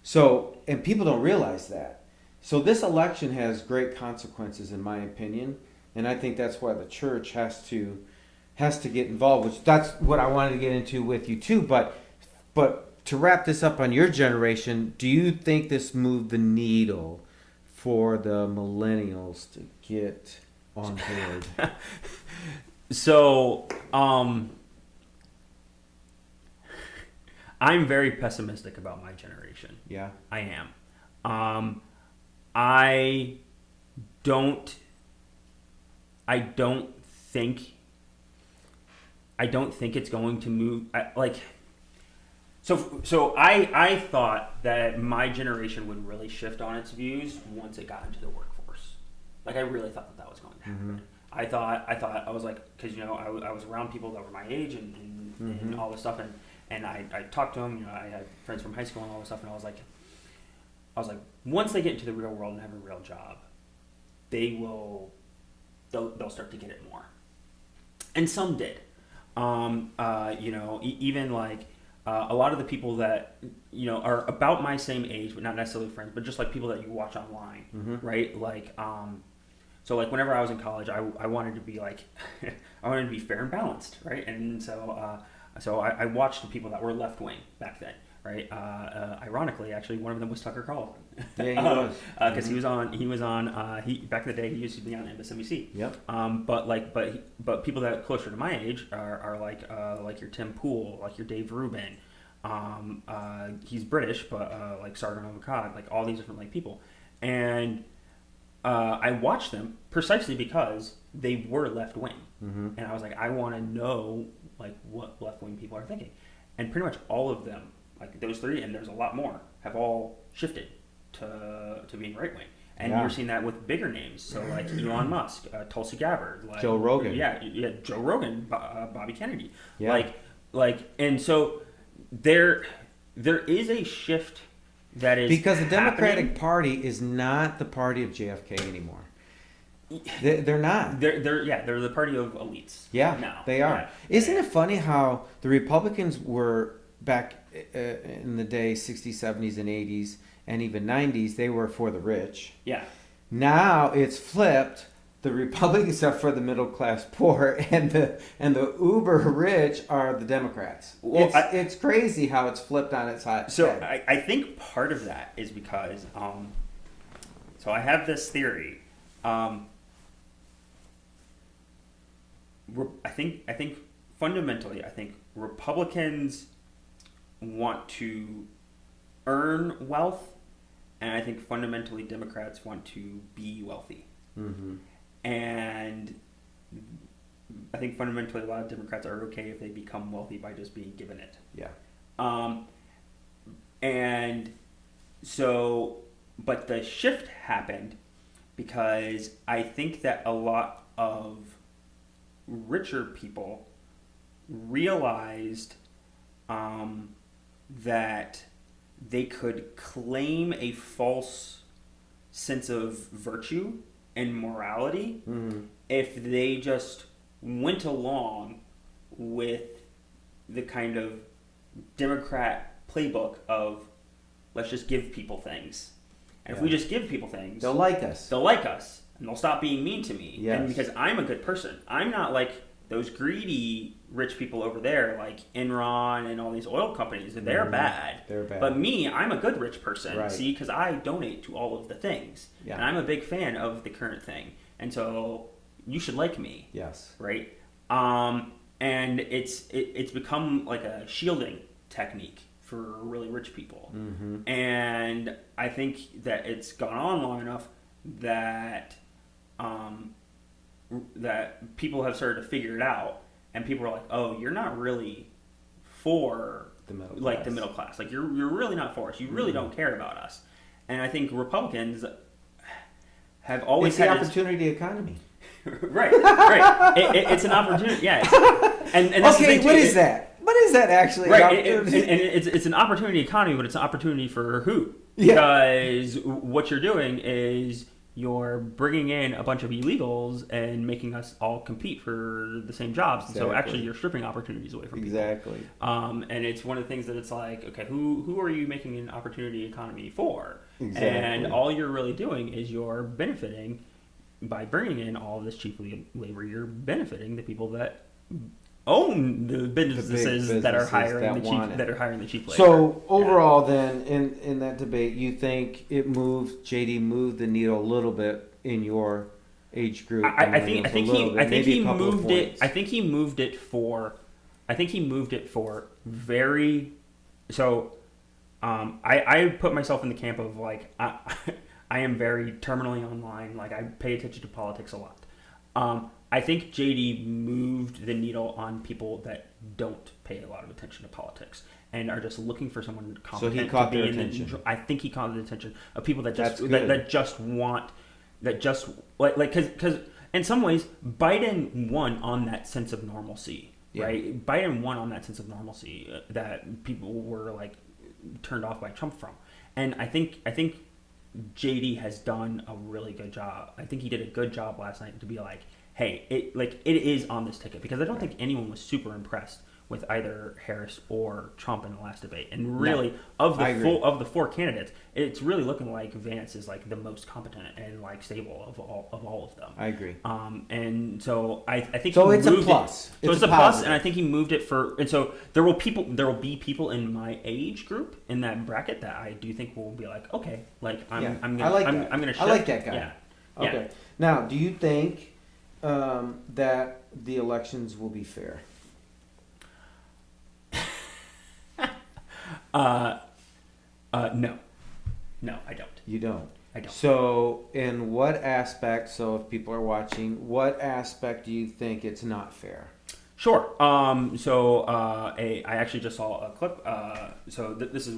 Speaker 1: So, and people don't realize that. So this election has great consequences, in my opinion, and I think that's why the church has to get involved. Which that's what I wanted to get into with you too. But to wrap this up on your generation, do you think this moved the needle for the millennials to get on board?
Speaker 2: So, I'm very pessimistic about my generation.
Speaker 1: Yeah,
Speaker 2: I am. I don't think it's going to move. So I thought that my generation would really shift on its views once it got into the workforce. Like, I really thought that was going to happen. I thought I was like, because I was around people that were my age and all this stuff, and I talked to them. I had friends from high school and all this stuff, and I was like, once they get into the real world and have a real job, they'll start to get it more. And some did. Even like a lot of the people that are about my same age, but not necessarily friends, but just like people that you watch online, right? Like, so like whenever I was in college, I wanted to be like, I wanted to be fair and balanced, right? And so I watched the people that were left wing back then. Right. Ironically, actually, one of them was Tucker Carlson.
Speaker 1: Yeah, he was.
Speaker 2: Because he was on. Back in the day, he used to be on MSNBC.
Speaker 1: Yep.
Speaker 2: But people that are closer to my age are like your Tim Pool, like your Dave Rubin. He's British, but like Sargon of Akkad, like all these different like people. And I watched them precisely because they were left wing, and I was like, I want to know like what left wing people are thinking, and pretty much all of them, like those three, and there's a lot more, have all shifted to being right wing. And you're seeing that with bigger names, so like Elon Musk, Tulsi Gabbard, like,
Speaker 1: Joe Rogan,
Speaker 2: Joe Rogan, Bobby Kennedy, and so there is a shift that is
Speaker 1: because the Democratic
Speaker 2: happening.
Speaker 1: Party is not the party of JFK anymore. They're not.
Speaker 2: They're the party of elites.
Speaker 1: Yeah,
Speaker 2: now
Speaker 1: they are. Isn't it funny how the Republicans were back in the day, 60s, 70s, and 80s, and even 90s, they were for the rich.
Speaker 2: Yeah.
Speaker 1: Now it's flipped. The Republicans are for the middle class poor, and the uber rich are the Democrats. Well, it's crazy how it's flipped on its head.
Speaker 2: So I think part of that is because so I have this theory. I think fundamentally, I think Republicans want to earn wealth, and I think fundamentally Democrats want to be wealthy.
Speaker 1: Mm-hmm.
Speaker 2: And I think fundamentally a lot of Democrats are okay if they become wealthy by just being given it.
Speaker 1: Yeah.
Speaker 2: And so, but the shift happened because I think that a lot of richer people realized that they could claim a false sense of virtue and morality if they just went along with the kind of Democrat playbook of let's just give people things. And if we just give people things,
Speaker 1: they'll like us.
Speaker 2: They'll like us, and they'll stop being mean to me.
Speaker 1: Yes.
Speaker 2: And because I'm a good person. I'm not like those greedy rich people over there, like Enron and all these oil companies. They're bad.
Speaker 1: They're bad.
Speaker 2: But me, I'm a good rich person,
Speaker 1: right.
Speaker 2: See, because I donate to all of the things.
Speaker 1: Yeah.
Speaker 2: And I'm a big fan of the current thing. And so you should like me.
Speaker 1: Yes.
Speaker 2: Right? And it's become like a shielding technique for really rich people.
Speaker 1: Mm-hmm.
Speaker 2: And I think that it's gone on long enough that that people have started to figure it out, and people are like, "Oh, you're not really for
Speaker 1: the middle class.
Speaker 2: Like the middle class. Like you're really not for us. You really don't care about us." And I think Republicans have always
Speaker 1: it's the
Speaker 2: had
Speaker 1: opportunity economy.
Speaker 2: right. It's an opportunity. Yeah. And
Speaker 1: okay, what is that? What is that actually?
Speaker 2: Right, and it's an opportunity economy, but it's an opportunity for who?
Speaker 1: Yeah.
Speaker 2: Because what you're doing is you're bringing in a bunch of illegals and making us all compete for the same jobs. Exactly. So actually, you're stripping opportunities away from people.
Speaker 1: Exactly.
Speaker 2: And it's one of the things that it's like, okay, who are you making an opportunity economy for?
Speaker 1: Exactly.
Speaker 2: And all you're really doing is you're benefiting by bringing in all this cheap labor. You're benefiting the people that own the businesses that are hiring the cheap labor.
Speaker 1: So overall, then in that debate, you think JD moved the needle a little bit in your age group?
Speaker 2: I think he moved it. I think he moved it for very. So, I put myself in the camp of like I am very terminally online. Like I pay attention to politics a lot. I think JD moved the needle on people that don't pay a lot of attention to politics and are just looking for someone competent.
Speaker 1: So he caught their attention.
Speaker 2: I think he caught the attention of people that because in some ways Biden won on that sense of normalcy, right? Biden won on that sense of normalcy that people were like turned off by Trump from, and I think JD has done a really good job. I think he did a good job last night to be like, hey, it is on this ticket, because I don't think anyone was super impressed with either Harris or Trump in the last debate. And really, of the four candidates, it's really looking like Vance is like the most competent and like stable of all of them.
Speaker 1: I agree.
Speaker 2: And so I think
Speaker 1: so. It's a plus.
Speaker 2: So it's a plus, and I think he moved it for. And so there will be people in my age group in that bracket that I do think will be like, okay, like I'm gonna shift.
Speaker 1: I like that guy.
Speaker 2: Yeah.
Speaker 1: Okay.
Speaker 2: Yeah.
Speaker 1: Now, do you think that the elections will be fair?
Speaker 2: No, I don't.
Speaker 1: You don't.
Speaker 2: I don't.
Speaker 1: So, in what aspect? So, if people are watching, what aspect do you think it's not fair?
Speaker 2: Sure. I actually just saw a clip. This is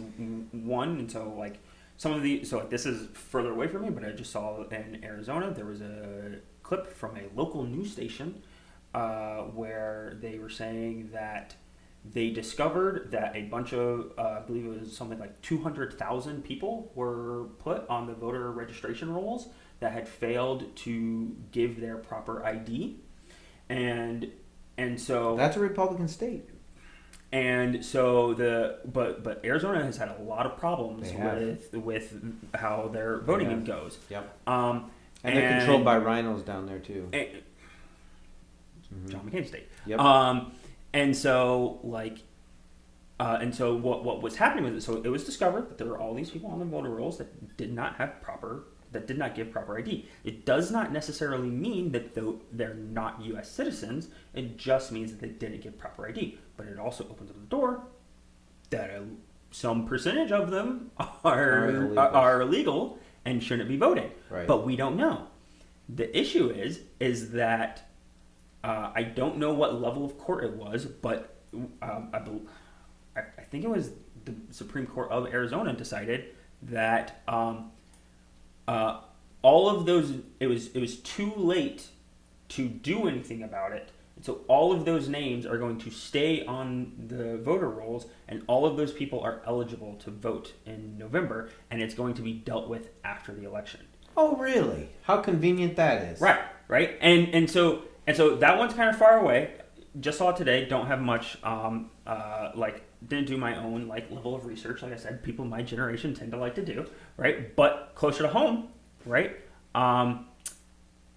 Speaker 2: one, and so like some of the so like this is further away from me, but I just saw in Arizona there was a clip from a local news station where they were saying that they discovered that a bunch of I believe it was something like 200,000 people were put on the voter registration rolls that had failed to give their proper ID, and so
Speaker 1: That's a Republican state.
Speaker 2: And so but Arizona has had a lot of problems
Speaker 1: They have.
Speaker 2: with how their voting goes.
Speaker 1: Yep.
Speaker 2: And
Speaker 1: they're controlled by rhinos down there too.
Speaker 2: John McCain's state.
Speaker 1: Yep.
Speaker 2: And so what was happening with it? So it was discovered that there were all these people on the voter rolls that did not give proper ID. It does not necessarily mean that they're not U.S. citizens. It just means that they didn't give proper ID. But it also opens up the door that some percentage of them are illegal and shouldn't be voting.
Speaker 1: Right.
Speaker 2: But we don't know. The issue is that I don't know what level of court it was, but I think it was the Supreme Court of Arizona decided that all of those it was too late to do anything about it, and so all of those names are going to stay on the voter rolls, and all of those people are eligible to vote in November, and it's going to be dealt with after the election.
Speaker 1: Oh, really? How convenient that is.
Speaker 2: Right, and so that one's kind of far away. Just saw it today. Don't have much. Didn't do my own level of research. Like I said, people my generation tend to like to do, right? But closer to home, right?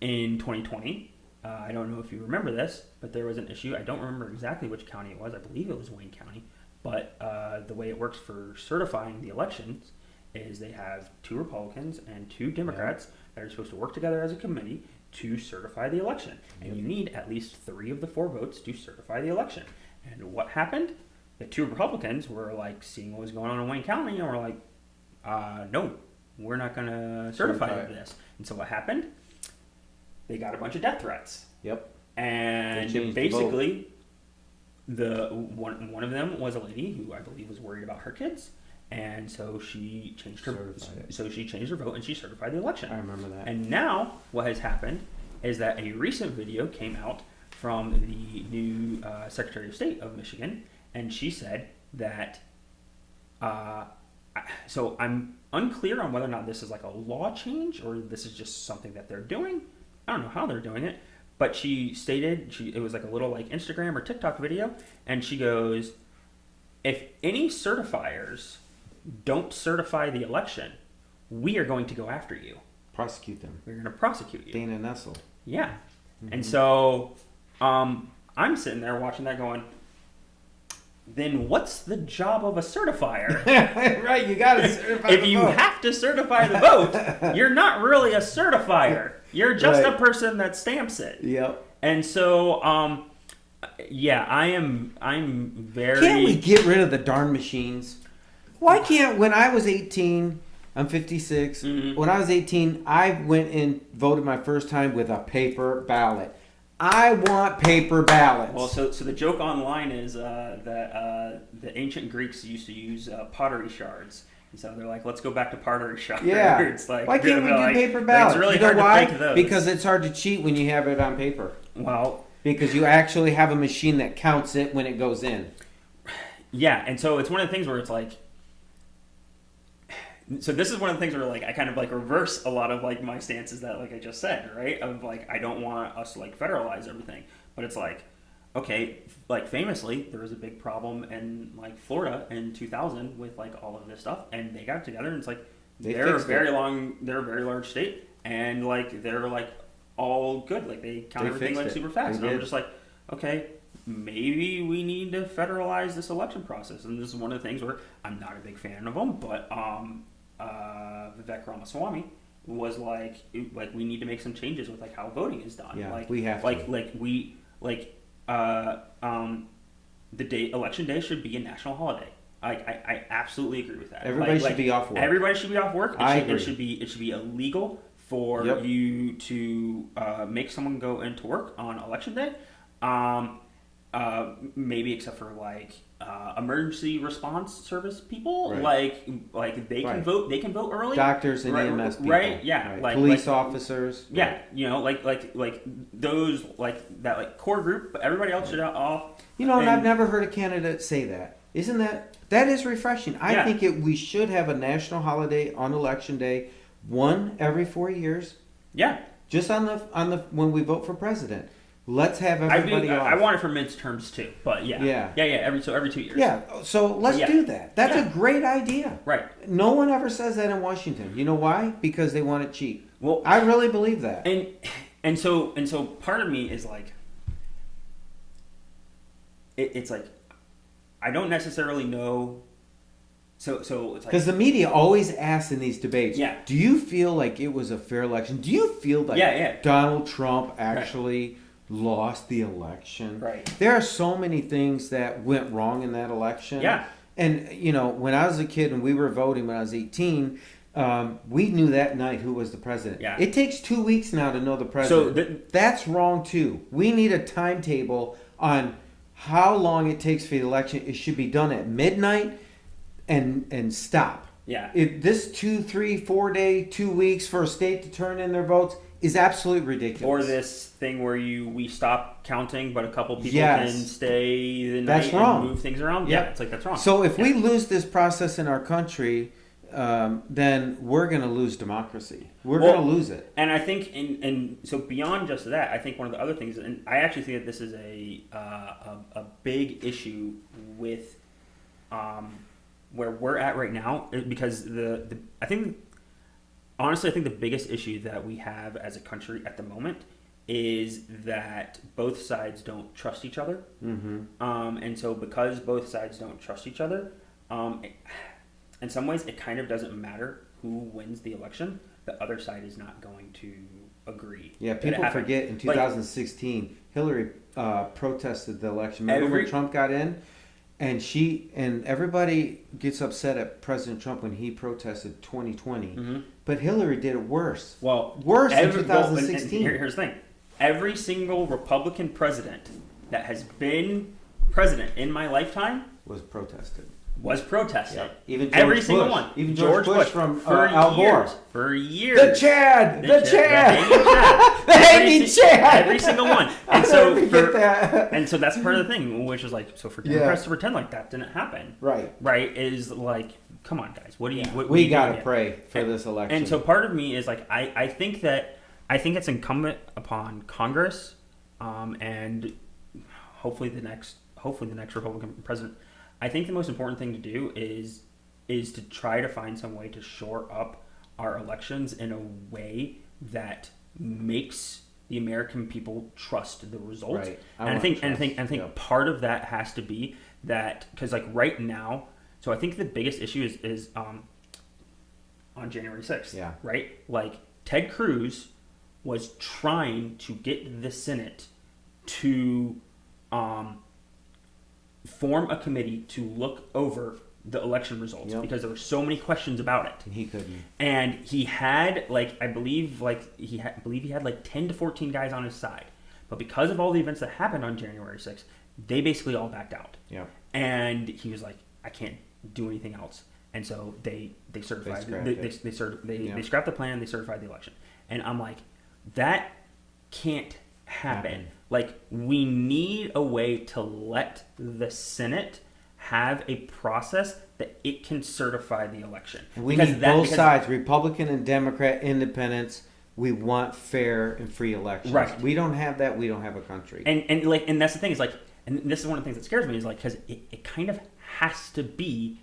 Speaker 2: In 2020, I don't know if you remember this, but there was an issue. I don't remember exactly which county it was. I believe it was Wayne County. But the way it works for certifying the elections is they have 2 Republicans and 2 Democrats that are supposed to work together as a committee to certify the election. And you need at least 3 of the 4 votes to certify the election. And what happened? The 2 Republicans were seeing what was going on in Wayne County, and were like, no, we're not going to certify this. And so what happened? They got a bunch of death threats.
Speaker 1: Yep.
Speaker 2: And basically, one of them was a lady who I believe was worried about her kids, and so she changed her vote and she certified the election.
Speaker 1: I remember that.
Speaker 2: And now what has happened is that a recent video came out from the new Secretary of State of Michigan, and she said that. So I'm unclear on whether or not this is a law change or this is just something that they're doing. I don't know how they're doing it, but she stated it was a little Instagram or TikTok video, and she goes, if any certifiers don't certify the election, we are going to go after you.
Speaker 1: Prosecute them.
Speaker 2: We're going to prosecute you.
Speaker 1: Dana Nessel.
Speaker 2: Yeah. Mm-hmm. And so I'm sitting there watching that going, then what's the job of a certifier?
Speaker 1: Right, you got to certify
Speaker 2: if you have to certify the vote, you're not really a certifier. You're just a person that stamps it.
Speaker 1: Yep.
Speaker 2: And so, I'm very...
Speaker 1: Can't we get rid of the darn machines? Why can't, when I was 18, I'm 56, when I was 18, I went and voted my first time with a paper ballot. I want paper ballots.
Speaker 2: Well, so the joke online is that the ancient Greeks used to use pottery shards. And so they're like, let's go back to pottery shards.
Speaker 1: Yeah.
Speaker 2: It's
Speaker 1: why can't we do paper ballots?
Speaker 2: It's really hard to fake those.
Speaker 1: Because it's hard to cheat when you have it on paper.
Speaker 2: Well,
Speaker 1: because you actually have a machine that counts it when it goes in.
Speaker 2: Yeah, and so it's one of the things where it's so this is one of the things where I kind of reverse a lot of my stances that I just said, right? Of I don't want us to federalize everything, but it's okay, famously there was a big problem in Florida in 2000 with all of this stuff, and they got together and it's they're a very large state, and they're all good, they count everything super fast, and I'm just okay, maybe we need to federalize this election process. And this is one of the things where I'm not a big fan of them, but Vivek Ramaswamy was we need to make some changes with how voting is done.
Speaker 1: Yeah, we have
Speaker 2: to. The day election day should be a national holiday. I absolutely agree with that.
Speaker 1: Everybody should be off work.
Speaker 2: Everybody should be off work.
Speaker 1: I agree.
Speaker 2: It should be illegal for you to make someone go into work on election day. Maybe except for like emergency response service people, like they can vote. They can vote early.
Speaker 1: Doctors and EMS people,
Speaker 2: right? Yeah,
Speaker 1: like police officers.
Speaker 2: Yeah, you know, like those that core group. But everybody else should off.
Speaker 1: You know, and I've never heard a candidate say that. Isn't that is refreshing? I think we should have a national holiday on election day, one every 4 years.
Speaker 2: Yeah,
Speaker 1: just on the when we vote for president. Let's have everybody off.
Speaker 2: I want it for midterms too, but yeah. Every 2 years.
Speaker 1: Yeah, so let's do that. That's a great idea.
Speaker 2: Right.
Speaker 1: No one ever says that in Washington. You know why? Because they want it cheap.
Speaker 2: Well,
Speaker 1: I really believe that.
Speaker 2: And so part of me is like, it's like, I don't necessarily know. So it's like,
Speaker 1: because the media always asks in these debates, do you feel like it was a fair election? Do you feel like Donald Trump actually lost the election?
Speaker 2: Right.
Speaker 1: There are so many things that went wrong in that election.
Speaker 2: Yeah.
Speaker 1: And, you know, when I was a kid and we were voting when I was 18, we knew that night who was the president.
Speaker 2: Yeah.
Speaker 1: It takes 2 weeks now to know the president. So that's wrong, too. We need a timetable on how long it takes for the election. It should be done at midnight and stop.
Speaker 2: Yeah.
Speaker 1: If this 2, 3, 4 day, 2 weeks for a state to turn in their votes is absolutely ridiculous.
Speaker 2: Or this thing where we stop counting, but a couple people can stay the night and move things around. Yeah, it's like that's wrong.
Speaker 1: So if we lose this process in our country, then we're going to lose democracy. We're going to lose it.
Speaker 2: And I think, and so beyond just that, I think one of the other things, and I actually think that this is a big issue with where we're at right now, because I think the biggest issue that we have as a country at the moment is that both sides don't trust each other. Mm-hmm. And so because both sides don't trust each other, in some ways it kind of doesn't matter who wins the election. The other side is not going to agree.
Speaker 1: Yeah, people forget in 2016, Hillary protested the election. Remember when Trump got in? And everybody gets upset at President Trump when he protested 2020. Mm-hmm. But Hillary did it worse. Worse in 2016.
Speaker 2: Here's the thing. Every single Republican president that has been president in my lifetime
Speaker 1: was protested.
Speaker 2: Yep.
Speaker 1: Even George
Speaker 2: every
Speaker 1: Bush.
Speaker 2: single one.
Speaker 1: Even George Bush from Al Gore.
Speaker 2: For years.
Speaker 1: The Chad. The hanging Chad.
Speaker 2: Every single one. And so and so that's part of the thing, which is like, so for Democrats to pretend like that didn't happen. Right. Is like, come on, guys. What do you?
Speaker 1: We gotta pray for this election.
Speaker 2: And so part of me is like, I think it's incumbent upon Congress, and hopefully the next Republican president. I think the most important thing to do is to try to find some way to shore up our elections in a way that makes the American people trust the result.
Speaker 1: Right.
Speaker 2: I think part of that has to be that, because like right now, so I think the biggest issue is on January 6th.
Speaker 1: Yeah.
Speaker 2: Right? Like Ted Cruz was trying to get the Senate to form a committee to look over the election results because there were so many questions about it.
Speaker 1: And he couldn't.
Speaker 2: And he had I believe he had like 10 to 14 guys on his side. But because of all the events that happened on January 6th, they basically all backed out.
Speaker 1: Yeah.
Speaker 2: And he was like, I can't do anything else. And so they certified they scrapped the plan, they certified the election. And I'm like, that can't happen. Like, we need a way to let the Senate have a process that it can certify the election.
Speaker 1: We need both sides, Republican and Democrat, independents. We want fair and free elections.
Speaker 2: Right.
Speaker 1: We don't have that. We don't have a country.
Speaker 2: And that's the thing is like, and this is one of the things that scares me is like, because it kind of has to be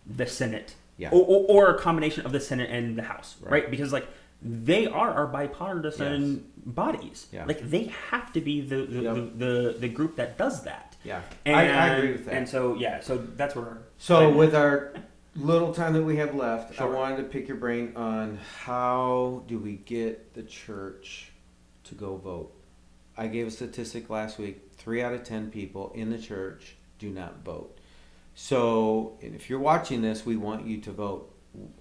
Speaker 2: the Senate, or a combination of the Senate and the House, right? Because like, they are our bipartisan bodies. Yeah. Like, they have to be the group that does that.
Speaker 1: Yeah, I agree with that.
Speaker 2: And so that's where.
Speaker 1: So with our little time that we have left, I wanted to pick your brain on how do we get the church to go vote. I gave a statistic last week: 3 out of 10 people in the church do not vote. So if you're watching this, we want you to vote.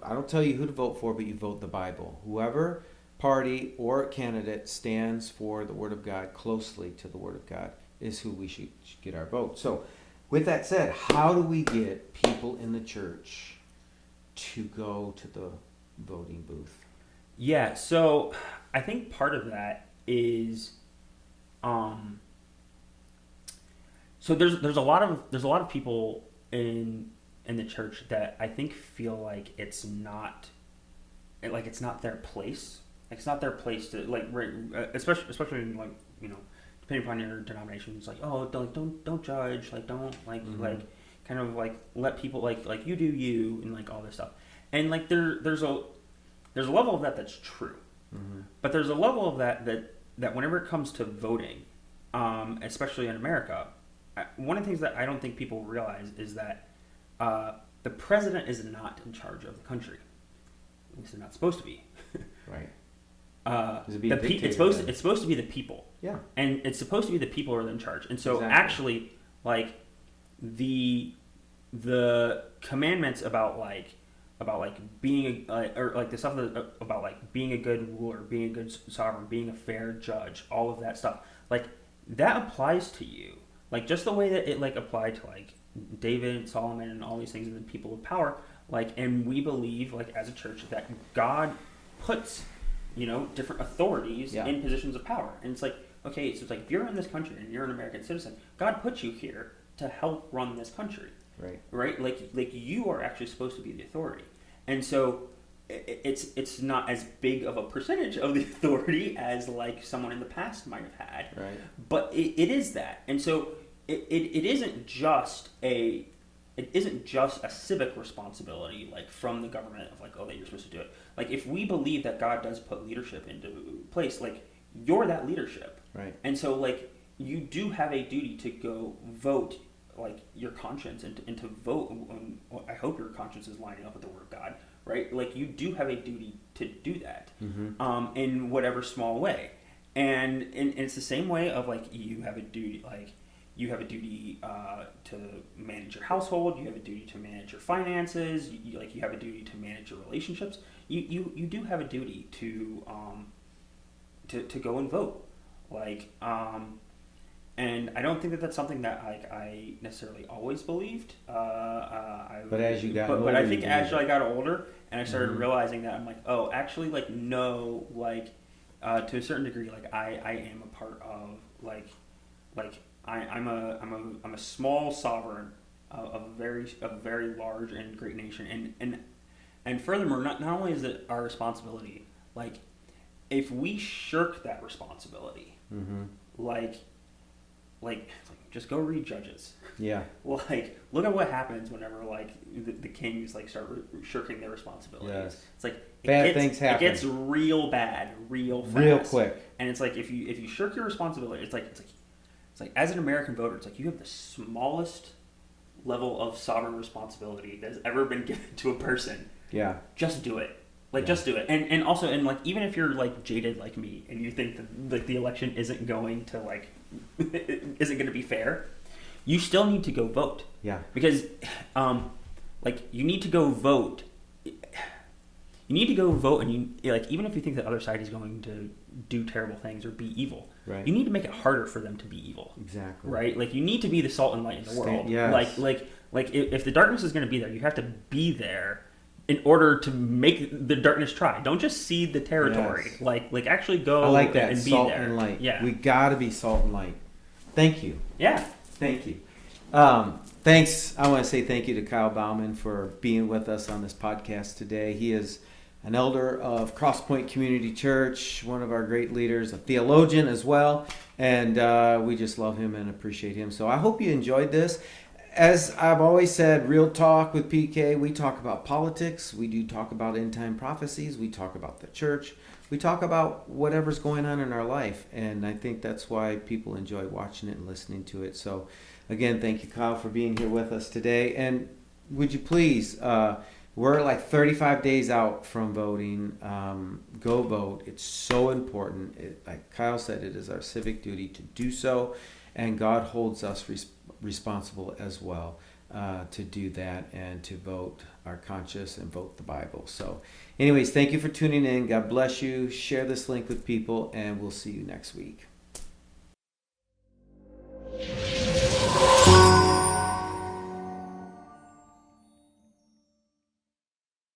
Speaker 1: I don't tell you who to vote for, but you vote the Bible. Whoever party or candidate stands for the Word of God, closely to the Word of God, is who we should get our vote. So with that said, how do we get people in the church to go to the voting booth?
Speaker 2: Yeah, so I think part of that is, so there's a lot of people in the church that I think feel like it's not their place. Like, it's not their place to, like, especially in, like, you know, depending upon your denomination. It's like, oh, don't judge, like, don't like kind of like let people like you do you, and like all this stuff. And like there's a level of that that's true, but there's a level of that whenever it comes to voting, especially in America, one of the things that I don't think people realize is that the president is not in charge of the country. At least they're not supposed to be.
Speaker 1: Right.
Speaker 2: It's supposed to be the people.
Speaker 1: Yeah.
Speaker 2: And it's supposed to be the people who are in charge. And so actually, like, the commandments about being or like the stuff about like being a good ruler, being a good sovereign, being a fair judge, all of that stuff, like, that applies to you. Like, just the way that it like applied to like David, Solomon, and all these things, and the people of power. Like, and we believe, like, as a church, that God puts, you know, different authorities in positions of power. And it's like, okay, so it's like, if you're in this country and you're an American citizen, God put you here to help run this country. Right? Like you are actually supposed to be the authority. And so it's not as big of a percentage of the authority as like someone in the past might have had.
Speaker 1: Right.
Speaker 2: But it is that. And so it isn't just a civic responsibility, like, from the government of like, oh, that you're supposed to do it. Like, if we believe that God does put leadership into place, like, you're that leadership.
Speaker 1: Right.
Speaker 2: And so, like, you do have a duty to go vote, like, your conscience, and to vote. I hope your conscience is lining up with the Word of God, right? Like, you do have a duty to do that, in whatever small way. And it's the same way of, like, you have a duty, like, you have a duty to manage your household. You have a duty to manage your finances. You have a duty to manage your relationships. You do have a duty to go and vote. Like, and I don't think that that's something that I necessarily always believed.
Speaker 1: But as you got older,
Speaker 2: but I think as I got older and I started realizing that, I'm like, oh, actually, like, no, like, to a certain degree, like, I am a part of like. I'm a small sovereign of a very large and great nation, and furthermore, not only is it our responsibility, like, if we shirk that responsibility, like just go read Judges.
Speaker 1: Yeah.
Speaker 2: Like, look at what happens whenever like the kings like start shirking their responsibilities.
Speaker 1: Yes.
Speaker 2: It's like
Speaker 1: bad things happen.
Speaker 2: It gets real bad, real fast,
Speaker 1: real quick.
Speaker 2: And it's like if you shirk your responsibility, it's like as an American voter, it's like you have the smallest level of sovereign responsibility that has ever been given to a person.
Speaker 1: Yeah.
Speaker 2: Just do it. Like, just do it. And also, and like, even if you're like jaded like me and you think that like the election isn't going to like isn't going to be fair, you still need to go vote.
Speaker 1: Yeah.
Speaker 2: Because like, you need to go vote. You need to go vote, and you, like, even if you think the other side is going to do terrible things or be evil,
Speaker 1: right,
Speaker 2: you need to make it harder for them to be evil.
Speaker 1: Exactly.
Speaker 2: Right? Like, you need to be the salt and light in the world.
Speaker 1: Yes.
Speaker 2: Like if the darkness is going to be there, you have to be there in order to make the darkness try. Don't just seed the territory.
Speaker 1: Yes.
Speaker 2: Like actually go.
Speaker 1: I like that,
Speaker 2: and be
Speaker 1: salt
Speaker 2: there.
Speaker 1: and light.
Speaker 2: Yeah.
Speaker 1: We got to be salt and light. Thank you.
Speaker 2: Yeah.
Speaker 1: Thank you. Thanks. I want to say thank you to Kyle Bauman for being with us on this podcast today. He is an elder of Crosspoint Community Church, one of our great leaders, a theologian as well, and we just love him and appreciate him. So I hope you enjoyed this. As I've always said, Real Talk with PK, we talk about politics, we do talk about end-time prophecies, we talk about the church, we talk about whatever's going on in our life, and I think that's why people enjoy watching it and listening to it. So again, thank you, Kyle, for being here with us today. And would you please, we're like 35 days out from voting. Go vote. It's so important. Like Kyle said, it is our civic duty to do so, and God holds us responsible as well. to do that and to vote our conscience and vote the Bible. So anyways, thank you for tuning in. God bless you. Share this link with people, and we'll see you next week.